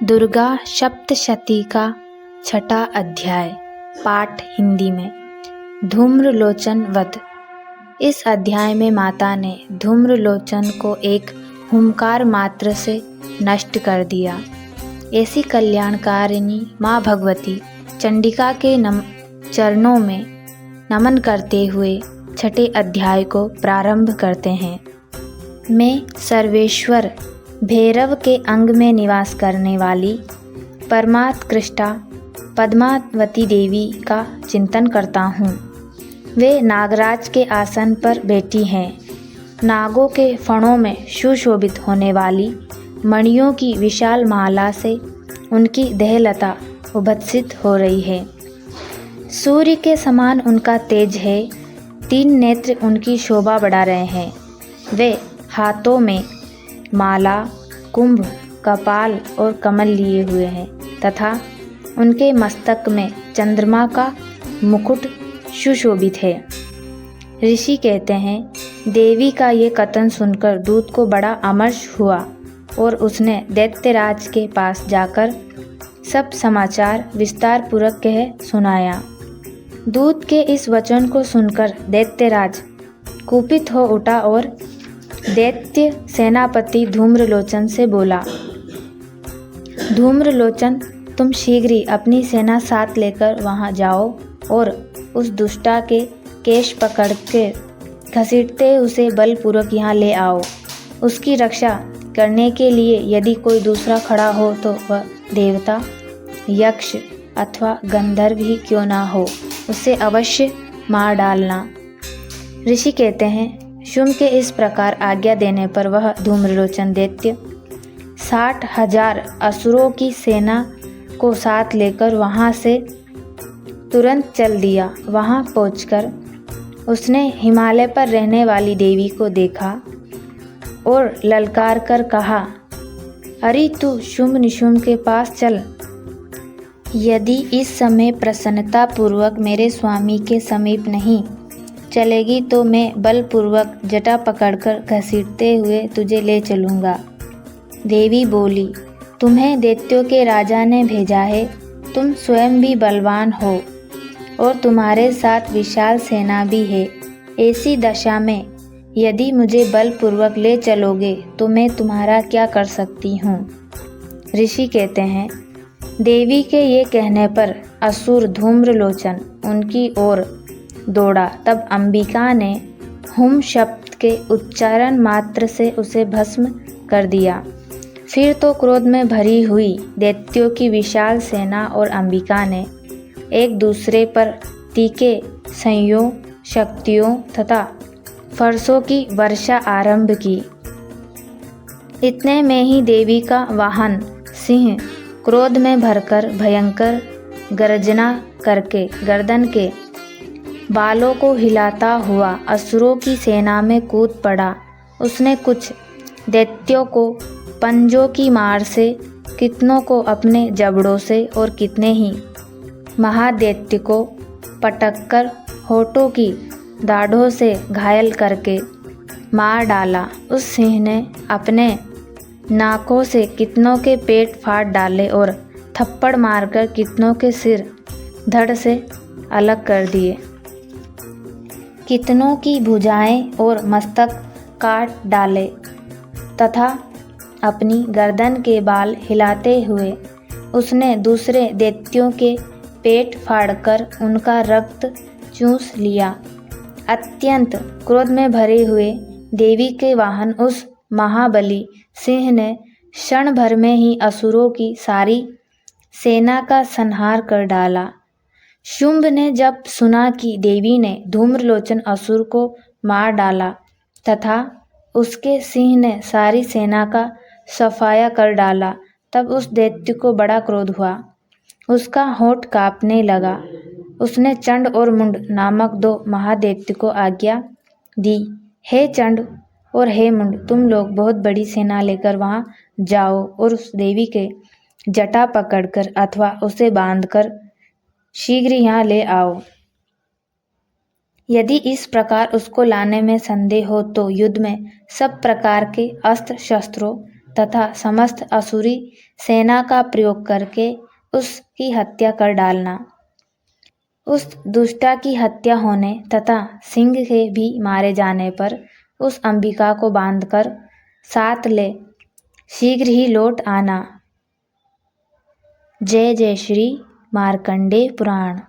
दुर्गा सप्तशती का छठा अध्याय। पाठ हिंदी में। धूम्रलोचन वध। इस अध्याय में माता ने धूम्रलोचन को एक हुंकार मात्र से नष्ट कर दिया। ऐसी कल्याणकारिणी माँ भगवती चंडिका के चरणों में नमन करते हुए छठे अध्याय को प्रारंभ करते हैं। मैं सर्वेश्वर भैरव के अंग में निवास करने वाली परमात्कृष्टा पद्मावती देवी का चिंतन करता हूँ। वे नागराज के आसन पर बैठी हैं। नागों के फणों में सुशोभित होने वाली मणियों की विशाल माला से उनकी देहलता उभत्सित हो रही है। सूर्य के समान उनका तेज है। 3 नेत्र उनकी शोभा बढ़ा रहे हैं। वे हाथों में माला, कुंभ, कपाल और कमल लिए हुए हैं तथा उनके मस्तक में चंद्रमा का मुकुट सुशोभित है। ऋषि कहते हैं, देवी का ये कथन सुनकर दूत को बड़ा अमर्ष हुआ और उसने दैत्यराज के पास जाकर सब समाचार विस्तार पूर्वक कह सुनाया। दूत के इस वचन को सुनकर दैत्यराज कुपित हो उठा और दैत्य सेनापति धूम्रलोचन से बोला, धूम्रलोचन, तुम शीघ्र ही अपनी सेना साथ लेकर वहां जाओ और उस दुष्टा के केश पकड़ के घसीटते उसे बलपूर्वक यहाँ ले आओ। उसकी रक्षा करने के लिए यदि कोई दूसरा खड़ा हो तो वह देवता, यक्ष अथवा गंधर्व ही क्यों ना हो, उसे अवश्य मार डालना। ऋषि कहते हैं, शुंभ के इस प्रकार आज्ञा देने पर वह धूम्रलोचन दैत्य 60,000 असुरों की सेना को साथ लेकर वहां से तुरंत चल दिया। वहां पहुंचकर उसने हिमालय पर रहने वाली देवी को देखा और ललकार कर कहा, अरे तू शुंभ निशुंभ के पास चल। यदि इस समय प्रसन्नता पूर्वक मेरे स्वामी के समीप नहीं चलेगी तो मैं बलपूर्वक जटा पकड़कर घसीटते हुए तुझे ले चलूँगा। देवी बोली, तुम्हें दैत्यों के राजा ने भेजा है। तुम स्वयं भी बलवान हो और तुम्हारे साथ विशाल सेना भी है। ऐसी दशा में यदि मुझे बलपूर्वक ले चलोगे तो मैं तुम्हारा क्या कर सकती हूँ। ऋषि कहते हैं, देवी के ये कहने पर असुर धूम्रलोचन उनकी ओर दौड़ा। तब अंबिका ने हुम शब्द के उच्चारण मात्र से उसे भस्म कर दिया। फिर तो क्रोध में भरी हुई दैत्यों की विशाल सेना और अंबिका ने एक दूसरे पर तीखे संयोग, शक्तियों तथा फरसों की वर्षा आरंभ की। इतने में ही देवी का वाहन सिंह क्रोध में भरकर भयंकर गर्जना करके गर्दन के बालों को हिलाता हुआ असुरों की सेना में कूद पड़ा। उसने कुछ दैत्यों को पंजों की मार से, कितनों को अपने जबड़ों से और कितने ही महादैत्य को पटककर होठों की दाढ़ों से घायल करके मार डाला। उस सिंह ने अपने नाकों से कितनों के पेट फाड़ डाले और थप्पड़ मारकर कितनों के सिर धड़ से अलग कर दिए। कितनों की भुजाएं और मस्तक काट डाले तथा अपनी गर्दन के बाल हिलाते हुए उसने दूसरे दैत्यों के पेट फाड़कर उनका रक्त चूस लिया। अत्यंत क्रोध में भरे हुए देवी के वाहन उस महाबली सिंह ने क्षण भर में ही असुरों की सारी सेना का संहार कर डाला। शुंभ ने जब सुना कि देवी ने धूम्रलोचन असुर को मार डाला तथा उसके सिंह ने सारी सेना का सफाया कर डाला, तब उस दैत्य को बड़ा क्रोध हुआ। उसका होठ कांपने लगा। उसने चंड और मुंड नामक 2 महादैत्य को आज्ञा दी, हे चंड और हे मुंड, तुम लोग बहुत बड़ी सेना लेकर वहां जाओ और उस देवी के जटा पकड़कर अथवा उसे बांधकर शीघ्र यहाँ ले आओ। यदि इस प्रकार उसको लाने में संदेह हो तो युद्ध में सब प्रकार के अस्त्र शस्त्रों तथा समस्त असुरी सेना का प्रयोग करके उसकी हत्या कर डालना। उस दुष्टा की हत्या होने तथा सिंह के भी मारे जाने पर उस अंबिका को बांधकर साथ ले शीघ्र ही लौट आना। जय जय श्री मार्कंडेय पुराण।